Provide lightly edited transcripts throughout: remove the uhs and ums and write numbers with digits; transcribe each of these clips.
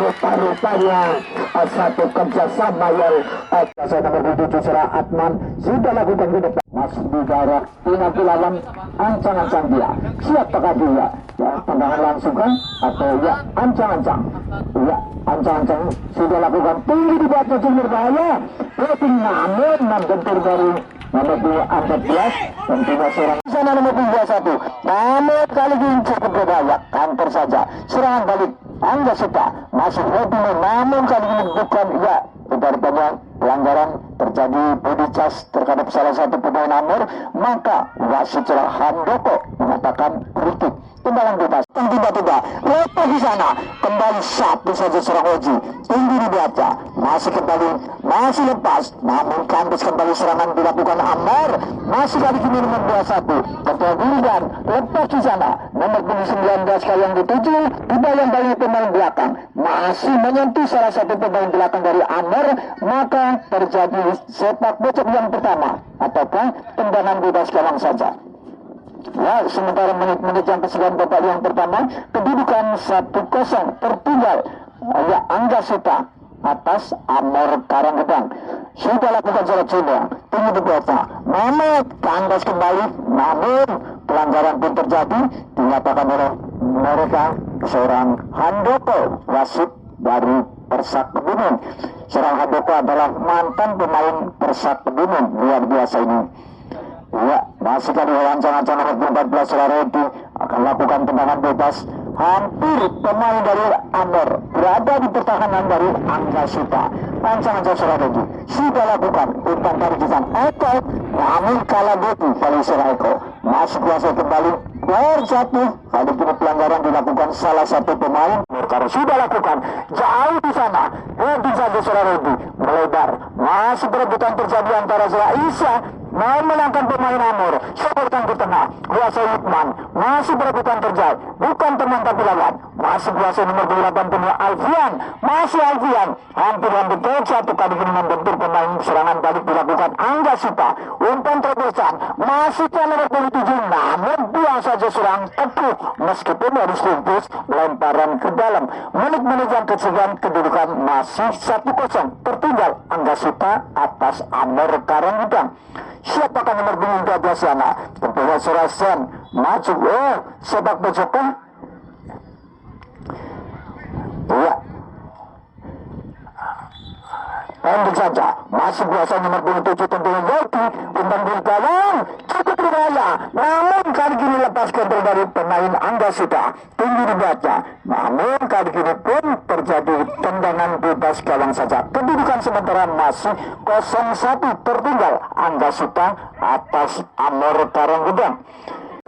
rupa-rupanya satu kerjasama yang saya nomor 7 Serah Adnan sudah lakukan di depan, masih di daerah penalti lawan, ancang-ancang dia, siapakah dia ya, tendangan langsung kan atau ya ancang-ancang ya, ancang-ancang sudah lakukan, tinggi di bawah cukup berbahaya, rating namun gentur dari nomor 14 tentunya seorang sana nomor 21, namun kali ini cukup berbahaya, kantor saja serangan balik Angga Suta masih Rodino, namun kali ini bukan ya, rupanya pelanggaran terjadi body charge terhadap salah satu pemain Amor, maka wasit Handoko mengatakan kritik tendangan bebas. Tiba-tiba lepas di sana kembali satu saja serang Oji, tinggi dibaca, masih kembali, masih lepas, namun kandas kembali serangan dilakukan Amor, masih kali ini nomor 21 ketua Wildan, lepas di sana nomor 19 kali yang dituju, dibayang balik pemain belakang, masih menyentuh salah satu pemain belakang dari Amor, maka terjadi sepak bocor yang pertama ataukah tendangan bebas gawang saja. Ya, sementara menit-menit yang kesekian babak yang pertama, kedudukan 1-0 tertinggal ya Angga Suta atas Amor Karanggedang. Sudah lakukan sholat sunnah, tinggi di bawah, Mamet kandas kembali, namun pelanggaran pun terjadi, dinyatakan oleh mereka seorang Handoko, wasit dari Persak Kebumen. Seorang Handoko adalah mantan pemain Persak Kebumen, luar biasa ini. Ya, masih kali ancang-ancang nomor 14 Raredi akan lakukan tendangan bebas. Hampir pemain dari Amor berada di pertahanan dari Angga Suta. Ancang-ancang Raredi sudah lakukan umpan dari Jisan Eko, namun kalah Devi kali Eko masih kuasa kembali terjatuh. Kali ini pelanggaran dilakukan salah satu pemain. Karena sudah lakukan jauh di sana, Redi saja Raredi melebar, masih perebutan terjadi antara Isya mau menangkan pemain Amor, seberkan ke tengah, kuasa Hikman, masih berebutan terjadi, bukan teman tapi lawan, masih kuasa nomor 8 penuh Alfian, masih Alfian, hampir terjatuh kali ini membentur pemain serangan balik dilakukan Angga Suta, umpan terobosan, masih nomor 27, namun buang saja serang teguh, meskipun harus lupus, lemparan ke dalam, menit-menit yang kesekian kedudukan masih 1-0, tertinggal Angga Suta atas Amor Karanggedang. Siapakah nomor 12 sana? Tentunya Surasen maju. Oh, sepak bocokah? Iya. Pendek saja, masih biasa nomor 27 tentunya Yogi, umpan gawang cukup berbahaya, namun kali ini lepas kontrol dari pemain Angga Suta, tinggi dibaca, namun kali ini pun terjadi tendangan bebas gawang saja. Kedudukan sementara masih 0-1, tertinggal Angga Suta atas Amor Karanggedang.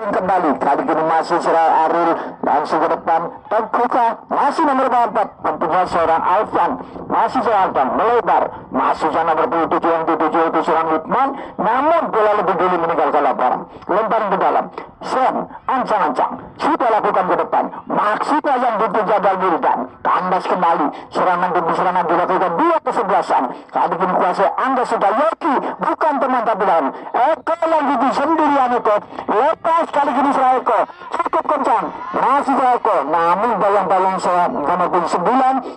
Kembali kali ini masih serah Arul langsung ke depan, terbuka masih nomor 4 tentunya seorang Alvan, masih seorang Alvan melebar, masih nomor 27 yang dituju itu seorang Hikman, namun bola lebih dulu meninggalkan lapangan, lemparan ke dalam, Sen ancang-ancang sudah lakukan ke depan, maksudnya yang dituju adalah Wildan, kandas kembali, serangan demi serangan dilakukan 2 kesebelasan, kali ini kuasa Angga sudah Yogi, bukan teman tapi lawan, Eko yang dituju sendirian itu, lepas kali ini Eko cukup kencang, masih Eko, namun bayang-bayang saya nomor 9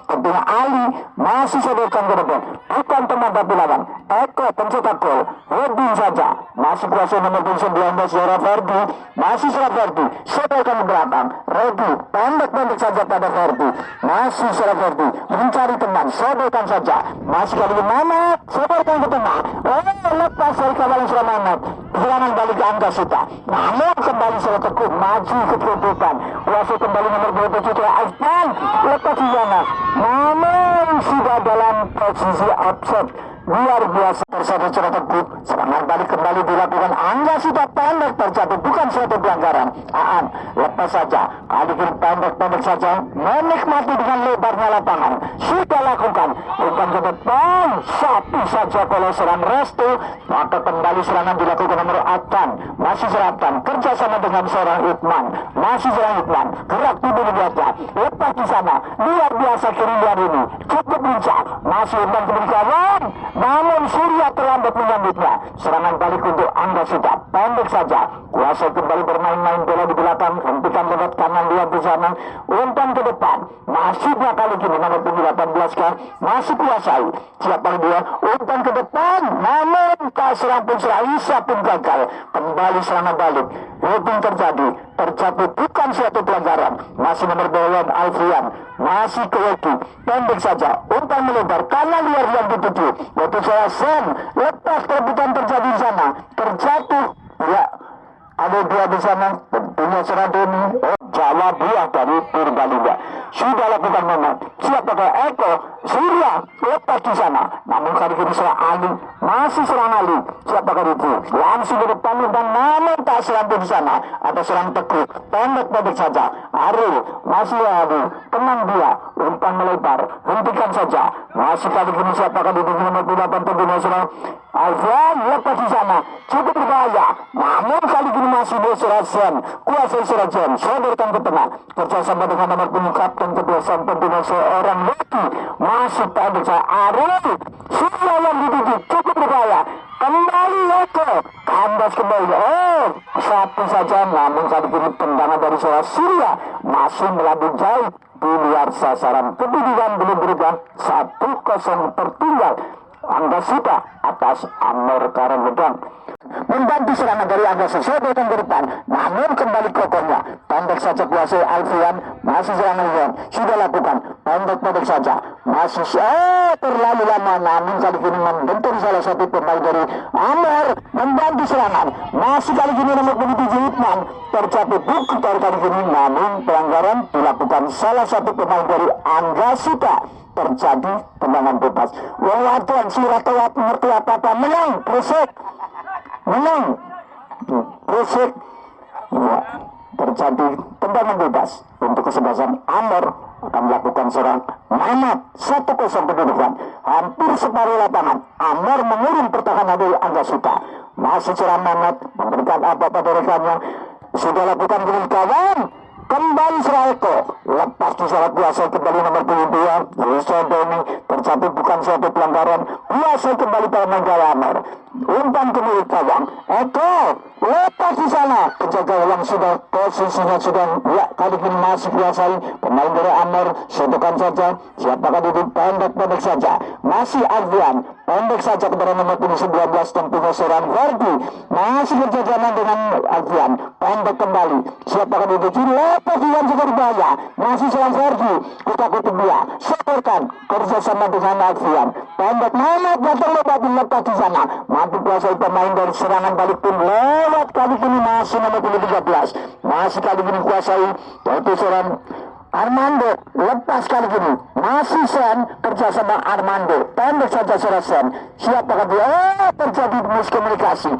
tentunya Ali masih sederhana ke depan, bukan teman tapi lawan, Eko pencetak gol, Redi saja masih kuasa nomor 19 Zara Verdi, masih Zara Verdi sederhana ke belakang, Redi pendek-pendek saja pada Verdi, masih Zara Verdi mencari teman, sederhana saja, masih kali ini Mamat sederhana ke tengah, lepas dari kawalan Suramanat, serangan balik ke Angga Suta, namun kembali salah tekuk maju ke kedudukan, wasit kembali nomor 27 Aifan lepas di sana, namun sudah dalam posisi offset, luar biasa tersebut salah tekuk, serangan balik kembali dilakukan Angga Suta, pendek terjatuh, bukan suatu pelanggaran. Aan lepas saja, kali ini pendek saja, menikmati dengan lebarnya lapangan, sudah lakukan umpan ke depan, satu saja kalau serang Restu, maka kembali serangan dilakukan nomor Atan, masih seratan kerjasama dengan seorang Hikman, masih seorang Hikman gerak tubuh dibaca, lepas di sana luar biasa kiri luar ini cukup lincah, masih umpan ke gawang, namun Surya terlambat menyambutnya. Serangan balik untuk Angga Suta, pendek saja, kuasai kembali bermain-main bola di belakang, hentikan lewat kanan lihat di sana, umpan ke depan, masuknya kali ini nomor 18 kan, masih kuasai, siapa dia, umpan ke depan, namun tak serang pun Isa pun gagal, kembali serangan balik, heading terjadi bukan suatu pelanggaran, masih nomor 2 Alfian, masih ke Yogi, pendek saja, umpan melebar, kanan luar yang dituju, yaitu saya Sen, lepas terbukan terjadi di sana, terjatuh, ya, ada dua di sana, tentunya serang Doni, jawab buah dari Purbalingga. Sudah lakukan moment, siapakah Eko, Surya, lepas di sana, namun kali ini serang Ali, masih serang Ali, siapakah itu, langsung ke depan dan namun tak serang di sana, ada serang Teguh, pendek saja, Arul, masih Ali, tenang dia, umpan melebar, hentikan saja, masih kali ini siapakah itu, nomor 8 tentunya serang Alfian, lepas di sana, cukup berbahaya, namun kali ini masih Serasen, kuasai Serasen, sodorkan ke tengah, kerjasama dengan nomor punggung kapten kedua sampai dengan seorang lagi, masih pendek saya Arul, Surya yang dituju, cukup berbahaya, kembali Eko, kandas kembali, satu saja, namun kali ini tendangan dari seorang Surya, masih melambung jauh, di luar sasaran, kedudukan belum berubah, 1-0 tertinggal, Angga Suta atas Amor Karangedang. Membantu serangan dari Angga Suta ke depan, namun kembali kokohnya, pendek saja kuasai Alfian, masih serangan yang sudah lakukan, pendek saja, masih terlalu lama, namun kali ini membentur salah satu pemain dari Amor, membantu serangan, masih kali ini nomor 7 Hikman, terjatuh bukan kali ini, namun pelanggaran dilakukan salah satu pemain dari Angga Suta. Terjadi tendangan bebas. Wawan surat tawat mengerti apa-apa, menang, Presek, ya, terjadi tendangan bebas untuk kesebelasan Amor akan melakukan serang Mamat, 1-0 kedudukan, hampir separuh lapangan, Amor mengurung pertahanan dari Angga Suta, masih serang Mamat, memberikan apa pada rekannya, sudah lakukan kawan. Kembali Eko, lepas di salah kuasa kembali nomor 22, Wilson Doni, terjadi bukan suatu pelanggaran, kuasa kembali pada Manggala Amor, umpan ke milik gawang, Eko, lepas di sana, penjaga yang sudah posisinya sudah, ya kali ini masih kuasai, pemain dari Amor, sodokan saja, siapakah itu pendek saja, masih Adrian, pendek saja kepada nomor 19 tentunya seorang Verdi, masih berjajaran dengan Adrian, pendek kembali, siapakah itu lepas dia juga berbahaya, masih seorang Verdi, kutak-kutuk dia, sodorkan kerjasama dengan Adrian, pendek Mamat datang lepas di sana, mampu kuasai pemain dari serangan balik pun lewat kali ini masih nomor 13, masih kali ini kuasai, yaitu seorang Armando, lepas kali ini masih Sen, kerjasama Armando, pendek saja seorang Sen, siapakah dia, terjadi miskomunikasi,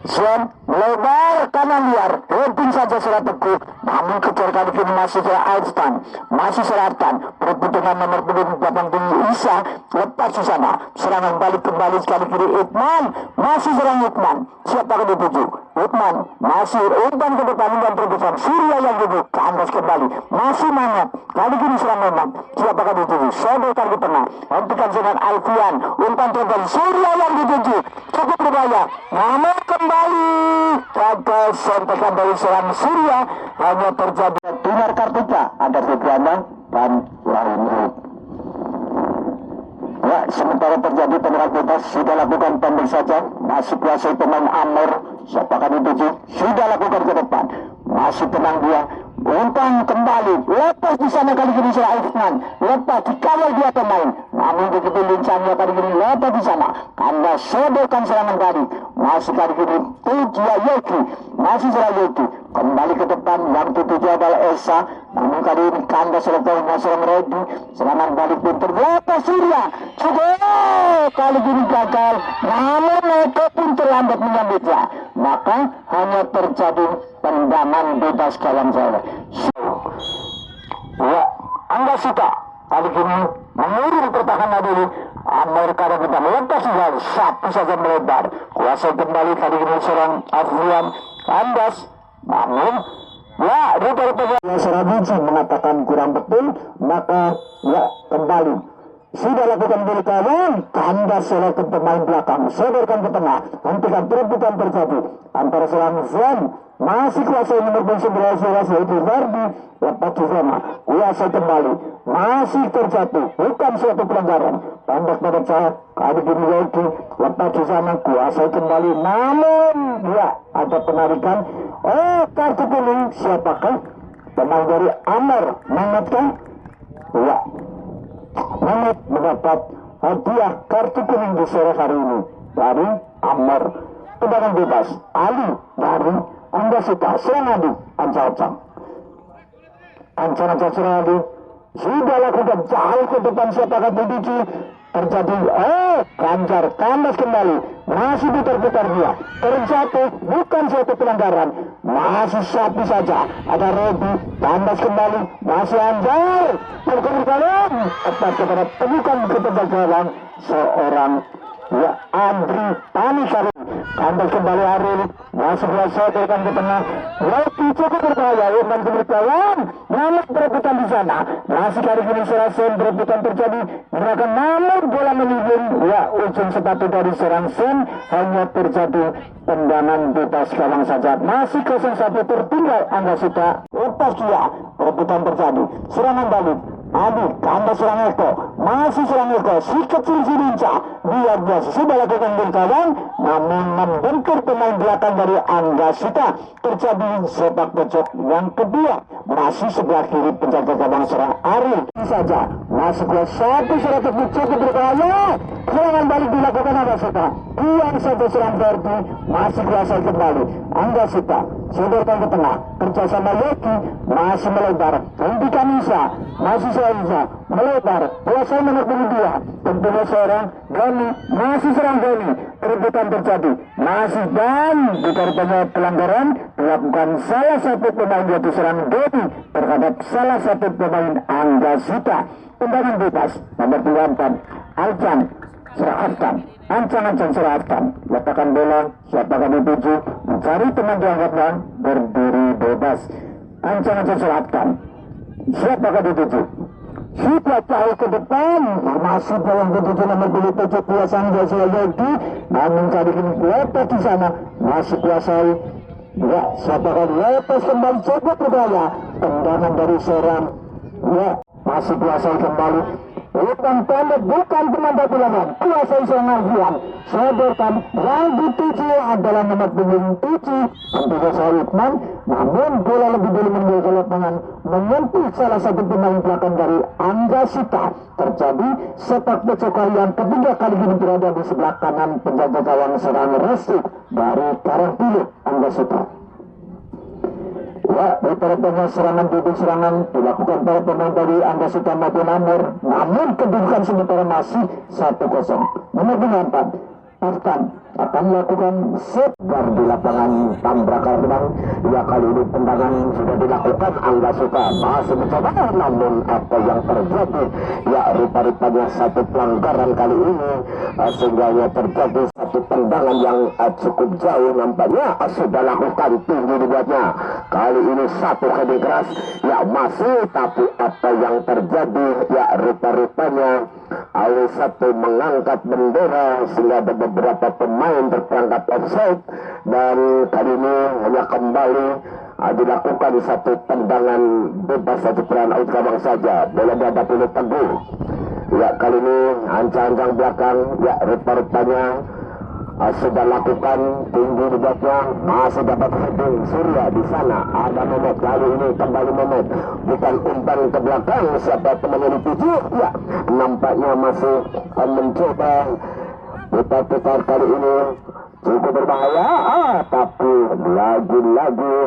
Sen melebar kanan liar, heading saja seorang Teguh, namun kejar kali ini masih seorang Alstan, masih Seratan, perbutuhan nomor 8 Isa, lepas di sana, serangan balik kembali sekali kiri Itman, masih seorang Itman, siapakah dituju, Itman, masih umpan ke depan dan terdepan, Surya yang duduk, kandas kembali, masih Mamat, kali ini serang Mamat, siapakah dituju, sodorkan ke tengah, hentikan dengan Alfian, umpan terdepan, Surya yang dituju, cukup berbahaya, namun kembali gagal sentekan dari serang Surya, hanya terjadi Dinar Kartika, ada Fitriana dan lainnya. Ya, sementara terjadi tendangan bebas, sudah lakukan pendek saja, masih kuasai pemain Amor, siapakah dituju, sudah lakukan ke depan, masih tenang dia, umpan kembali, lepas di sana kali ini Surya Ifnan, lepas dikawal dia pemain, namun begitu lincahnya kali ini lepas di sana, karena sodorkan serangan kali, masih kali ini Tujia Yogi, masih Surya Yogi, kembali ke depan, yang dituju adalah Esa, namun kali ini kandas selesai masuk Redi, serangan balik pun terlepas Surya, kali ini gagal, namun Eko pun terlambat menyambutnya, maka hanya terjadi tendangan bebas kawan saya. Ya, Angga Suta kali ini mengurung pertahanan dari Amor Karangedang, lepas juga satu saja melebar, kuasai kembali kali ini seorang Adrian kandas, namun ya dari Serabici mengatakan kurang betul, maka ya kembali sudah lakukan berkawan, kandas ke pemain belakang, sodorkan ke tengah, hentikan perebutan terjadi antara serang Zen, masih kuasai nomor 11 yaitu Verdi, lepas Zema, kuasai kembali, masih terjatuh, bukan suatu pelanggaran, pendek pada saat kali ini Yogi, lepas Zema, kuasai kembali, namun ya ada penarikan, kartu kuning, siapakah? Pemain dari Amar, mengatkah? Ya, Mehmet mendapat hadiah kartu kuning di sore hari ini dari Amar. Tendangan bebas Ali dari Anda Suka, serang Adi Ancang-ancang serang Adi sudah lakukan jauh ke depan, siapakah Budici terjadi Ganjar kandas kembali, masih putar-putar dia, terjatuh, bukan suatu pelanggaran, masih sapi saja, ada Robi kandas kembali, masih Anjar berkali-kali tepat kepada temukan keterjagalan seorang ya Andri Tanisari, kandas kembali Aril, masih berasodorkan ke tengah, Robi cukup berbahaya, Irman keberkawan, namun berebutan di sana, masih kali ini Serasen berebutan terjadi, gerakan namun bola menibun, ya ujung sepatu dari Serasen hanya terjadi tendangan bebas gawang saja, masih 0-1 tertinggal Angga Suta, lepas dia, berebutan terjadi, serangan balik, Adi, kandas serang Eko, masih serang Eko, si kecil si lincah, biar biasa sudah lakukan berkawan, namun membentur pemain belakang dari Angga Suta, terjadi sepak pojok yang kedua, masih sebelah kiri penjaga gawang serang Ari saja, masih satu serat cukup berbahaya, serangan balik dilakukan Angga Suta, buang satu serang Verdi, masih kuasai kembali, Angga Suta, sodorkan ke tengah, kerjasama Yogi, masih melebar, hentikan Isa, masih Isa, melebar, kuasai nomor 22, tentunya seorang Gani, masih serang Gani, perebutan terjadi, masih dan dikarenakan pelanggaran dilakukan salah satu pemain yaitu serang Dodi terhadap salah satu pemain Angga Suta. Tendangan bebas nomor 24 Aljan serahkan, ancang-ancang serahkan, letakkan bola, siapakah dituju, mencari teman dianggapkan berdiri bebas, ancang-ancang serahkan, siapakah dituju, sudah jauh ke depan, masih yang dituju nomor 27 kuasaan Joshua Yogi, namun kali ini lepas di sana, masih kuasai, ya siapakah lepas kembali, coba berbahaya, tendangan dari seorang, ya masih kuasai kembali, Utang pendek bukan teman bilangan, kuasai sengajian, sodorkan, yang dituju adalah nomor punggung 7, tentunya Sohitman, namun bola lebih dulu mengambil ke lapangan, menyentuh salah satu pemain belakang dari Angga Suta, terjadi sepak pojok yang ketiga kali ini berada di sebelah kanan penjaga gawang serang Resti dari Karangpilu Angga Suta. Ya, rata-ratanya serangan duduk serangan dilakukan para pemain dari Angga Suta maupun Amor, namun kedudukan sementara masih 1-0. Nomor 4 akan melakukan set di lapangan Tambrakar Benang. Ya, kali ini tendangan sudah dilakukan Angga Suta masih mencoba, namun apa yang terjadi, ya rupa-rupanya satu pelanggaran kali ini, sehingga terjadi satu tendangan yang cukup jauh, nampaknya sudah lakukan tinggi dibuatnya. Kali ini satu heading keras, ya masih, tapi apa yang terjadi, ya rupa-rupanya AW1 mengangkat bendera sehingga ada beberapa pemain terperangkap offside, dan kali ini hanya kembali dilakukan satu tendangan bebas, satu peran out gawang saja. Bola dihadapi oleh Teguh. Ya, kali ini ancang-ancang belakang, ya rupa-rupanya sudah lakukan tinggi di belakang, masih dapat heading Surya di sana. Ada Mehmet, kali ini kembali Mehmet, bukan umpan ke belakang, siapa teman yang dituju, ya nampaknya masih mencoba putar-putar, kali ini cukup berbahaya, tapi lagi-lagi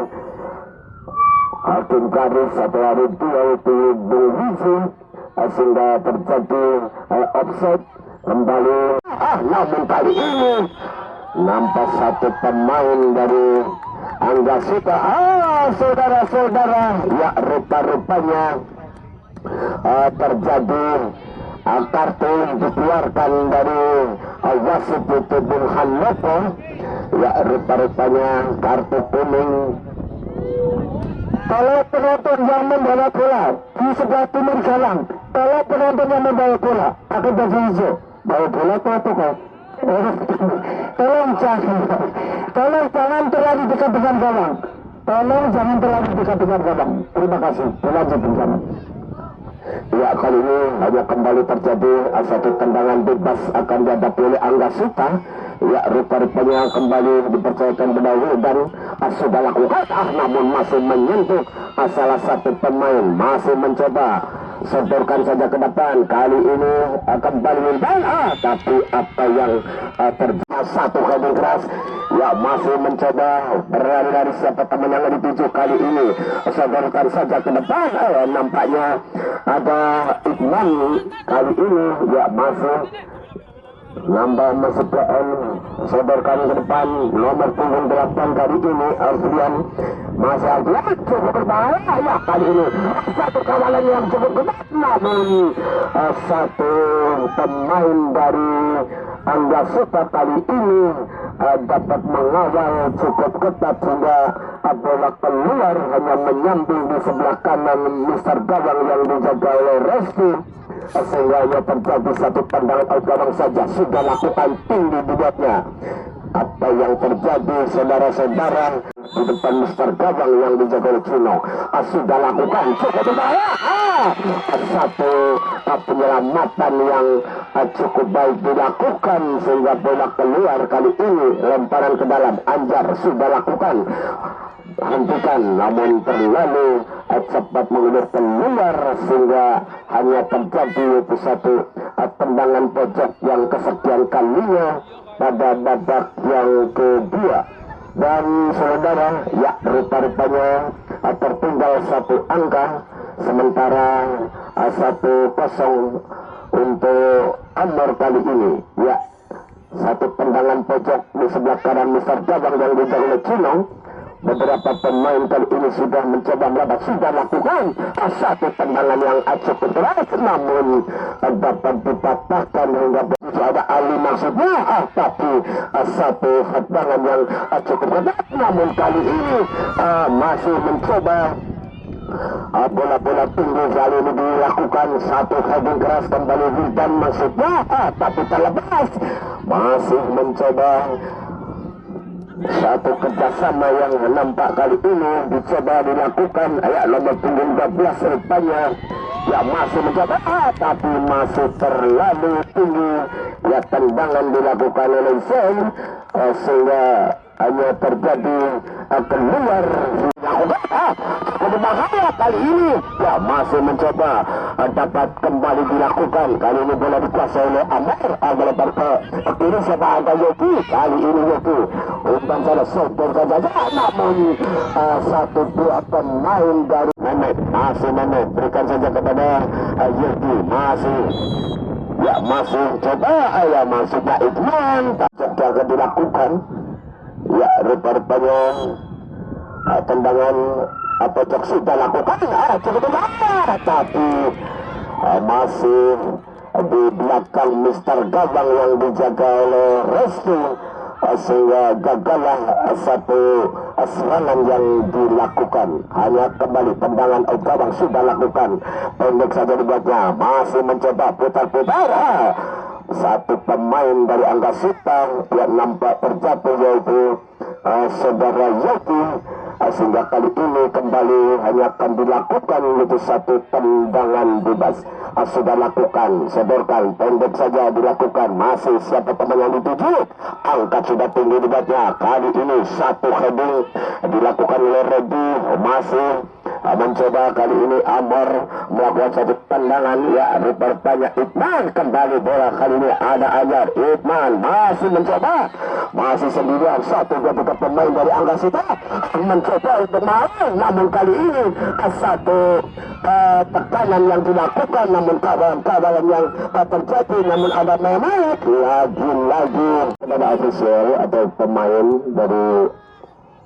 hakim garis atau hari dua itu bervisi sehingga terjadi offside kembali. Namun kali ini nampak satu pemain dari Angga Suta, saudara-saudara, ya rupa-rupanya terjadi kartu dikeluarkan dari wasit itu Bung Handoko. Ya rupa-rupanya kartu kuning. Kalau penonton yang membawa bola di sebelah timur jalan Kalau penonton yang membawa bola akan baju hijau, bawa bola itu kok. Tolong jangan terlalu dekat dengan gawang. Tolong jangan terlalu dekat dengan gawang. Terima kasih. Lanjut bersama. Ya, kali ini hanya kembali terjadi satu tendangan bebas akan dihadapi oleh Angga Suta. Ya, rupa-rupanya kembali dipercayakan berdahulu dan sudah lakukan, namun masih menyentuh salah satu pemain, masih mencoba sodorkan saja ke depan. Kali ini kembali mental, tapi apa yang terjadi, satu heading keras. Ya, masih mencoba berlari dari siapa teman yang dituju. Kali ini sodorkan saja ke depan. Nampaknya ada Iqman. Kali ini ya masih nambah masuk PN, sodorkan ke depan nomor punggung 8. Kali ini Alfian, masih Alfian cukup berbahaya. Ya, kali ini satu kawalan yang cukup ketat, namun satu pemain dari Angga Suta kali ini dapat mengawal cukup ketat sehingga bola keluar, hanya menyambung di sebelah kanan Mister Gawang yang dijaga oleh Reski, sehingga hanya terjadi satu tendangan out gawang saja. Sudah lakukan tinggi dibuatnya. Apa yang terjadi saudara-saudara di depan Mister Gawang yang dijaga oleh Cino, sudah lakukan cukup berbahaya. Satu penyelamatan yang cukup baik dilakukan sehingga bola keluar. Kali ini lemparan ke dalam, Anjar sudah lakukan, hentikan, namun terlalu cepat mengulir keluar sehingga hanya terjadi itu satu tendangan pojok yang kesekian kalinya pada babak yang kedua. Dan saudara, ya rupa-rupanya tertinggal satu angka, sementara 1-0 untuk Amor kali ini. Ya, satu tendangan pojok di sebelah kanan Mister Gawang yang dijaga oleh Cino. Beberapa pemain kali ini sudah mencoba melabat, sudah lakukan satu tendangan yang cukup keras, namun dapat dipatahkan hingga ada Ali maksudnya, tapi satu tendangan yang cukup keras, namun kali ini masih mencoba bola-bola tinggi. Kali ini dilakukan satu heading keras kembali dan maksudnya, tapi terlepas, masih mencoba satu kerjasama yang nampak kali ini dicoba dilakukan. Ya, nomor punggung 12 rupanya ya masih mencoba, tapi masih terlalu tinggi. Ya, tendangan dilakukan oleh Zain sehingga hanya terjadi keluar. Berbahaya kali ini. Ya, masih mencoba dapat kembali dilakukan. Kali ini bola dikuasai oleh Amar. Melebar ke kiri, siapa ada Yogi. Kali ini Yogi umpan salah sodor saja, namun satu dua pemain dari Mehmet, masih Mehmet berikan saja kepada Yogi. Masih ya masih coba ya masuknya Iqman, tak akan dilakukan. Ya, rupa-rupanya tendangan pojok sudah lakukan cukup besar, tapi masih di belakang Mister Gawang yang dijaga oleh Reski, sehingga gagallah satu serangan yang dilakukan. Hanya kembali tendangan Gawang sudah lakukan, pendek saja dibuatnya, masih mencoba putar-putar. Satu pemain dari Angga Suta yang nampak terjatuh, yaitu saudara Yogi, sehingga kali ini kembali hanya akan dilakukan itu satu tendangan bebas. Sudah lakukan, sodorkan, pendek saja dilakukan, masih siapa teman yang dituju, angkat sudah tinggi dibuatnya. Kali ini satu heading dilakukan oleh Redi, masih mencoba. Kali ini Amor melakukan satu tendangan. Ya, rupanya Iqman kembali bola. Kali ini ada Anjar, Iqman masih mencoba, masih sendirian. Satu dua tiga pemain dari Angga Suta mencoba untuk melawan, namun kali ini satu tekanan yang dilakukan, namun kawan-kawan yang terjadi, namun ada Mehmet lagi-lagi kepada ofisial atau pemain dari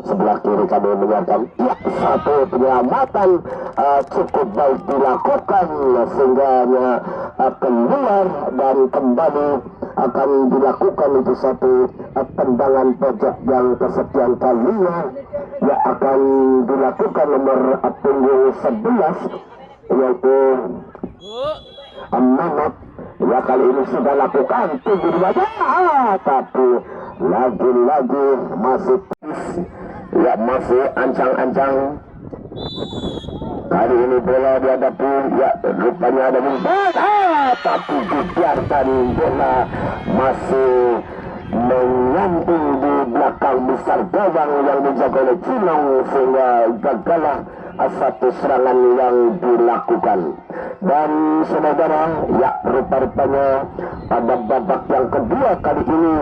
sebelah kiri kami menyiapkan. Ya, satu penyelamatan cukup baik dilakukan sehingga keluar dan kembali akan dilakukan itu satu tendangan pojok yang kesekian kalinya. Ya, akan dilakukan nomor punggung 11 yaitu Manot. Ya kali ini sudah lakukan tinggi di wajah, tapi lagi-lagi masih ya masih ancang-ancang. Kali ini bola dihadapi, ya rupanya ada umpan, tapi dibiarkan, bola masih menyamping di belakang besar gawang yang dijaga oleh Cinong, sehingga gagallah satu serangan yang dilakukan. Dan saudara, ya rupa-rupanya pada babak yang kedua kali ini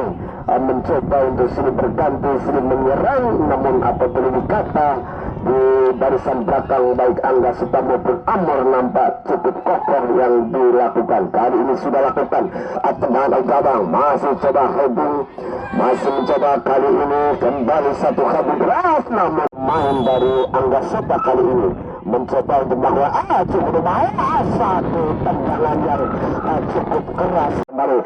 mencoba untuk sini berganti, sini menyerang, namun apa boleh dikata di barisan belakang baik Angga Suta maupun Amor nampak cukup kokoh yang dilakukan. Kali ini sudah lakukan tendangan gawang, masih coba heading, masih mencoba kali ini kembali satu heading keras, namun main dari Angga Suta kali ini mencoba untuk bahwa cukup baik, satu tendangan yang cukup keras baru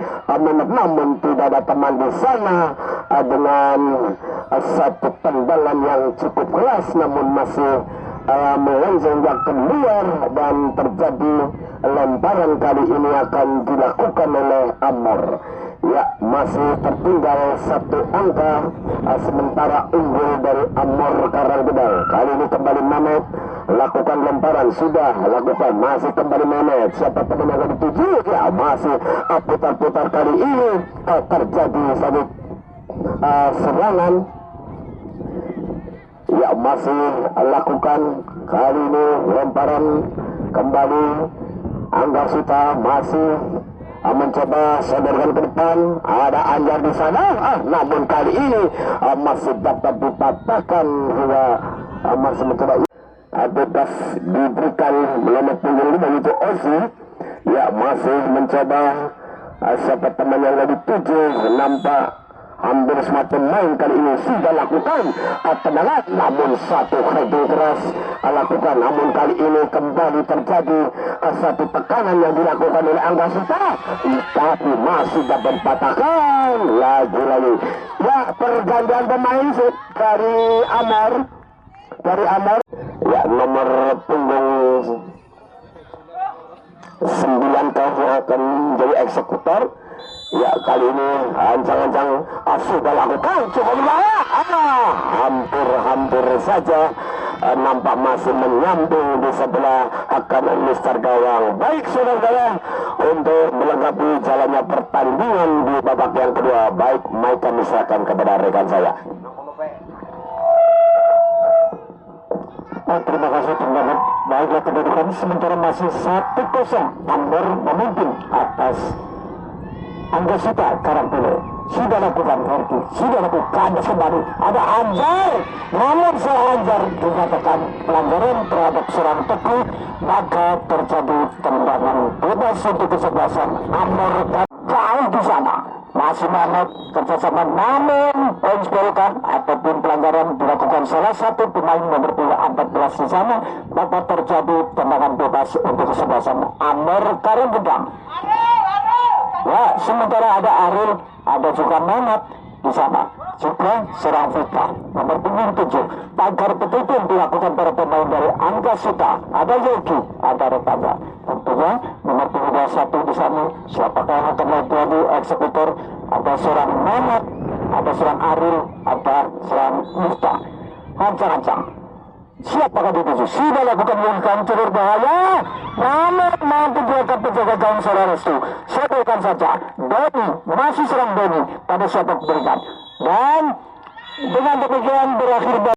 namun tidak ada teman di sana dengan satu tendangan yang cukup keras, namun masih melonjong keluar dan terjadi lemparan. Kali ini akan dilakukan oleh Amor. Ya, masih tertinggal satu angka, sementara unggul dari Amor Karangkedal. Kali ini kembali Mamet lakukan lemparan, sudah lakukan, masih kembali Mamet. Siapa teman yang akan dituju? Ya, masih putar-putar. Kali ini terjadi satu serangan. Ya, masih lakukan kali ini lemparan kembali. Angga Suta masih mencoba sodorkan ke depan, ada Anjar di sana, namun kali ini masih dapat dipatahkan hingga masih mencoba bebas diberikan melamar punggung begitu Ozi. Ya, masih mencoba siapa teman yang lebih tuju, nampak hampir semua pemain kali ini sudah lakukan tendangan, namun satu heading keras lakukan, namun kali ini kembali terjadi satu tekanan yang dilakukan oleh Angga Suta, tapi masih dapat patahkan lagi-lagi. Ya, pergantian pemain dari Amor, ya nomor punggung 9 yang akan menjadi eksekutor. Ya, kali ini ancang-ancang sudah lakukan cukup bahaya, hampir saja nampak masih menyamping di sebelah kanan Mister Gawang. Baik saudara, untuk melengkapi jalannya pertandingan di babak yang kedua, baik Mike kami serahkan kepada rekan saya. Terima kasih teman-teman. Baiklah, kedudukan sementara masih 1-0. Amor memimpin atas Angga Suta Karangkedal. Sudah lakukan Herki, sudah lakukan kembali. Ada Anjar, namun Anjar dikatakan pelanggaran terhadap seorang Teguh, maka terjadi tendangan bebas untuk kesebelasan Amor jauh di sana. Masih Manot kerjasama, namun pencegahan ataupun pelanggaran dilakukan salah satu pemain nomor 14 di sana, maka terjadi tendangan bebas untuk kesebelasan Amor Karangkedal. Ya, sementara ada Aril, ada juga Manot di sana, juga serang Vika nomor punggung 7. Pagar betul dilakukan para pemain dari Angga Suta, ada Yogi, ada rekannya. Tentunya nomor punggung 21 di sana, siapakah yang akan menjadi eksekutor? Ada seorang Manot, ada seorang Aril, ada seorang Mufta. Ancang-ancang, siapakah dituju? Sudah lakukan umpan jalur bahaya, namun mampu diangkat penjaga gawang saudara Restu. Sebutkan saja, Doni masih serang Doni pada saat berikan, dan dengan demikian berakhir.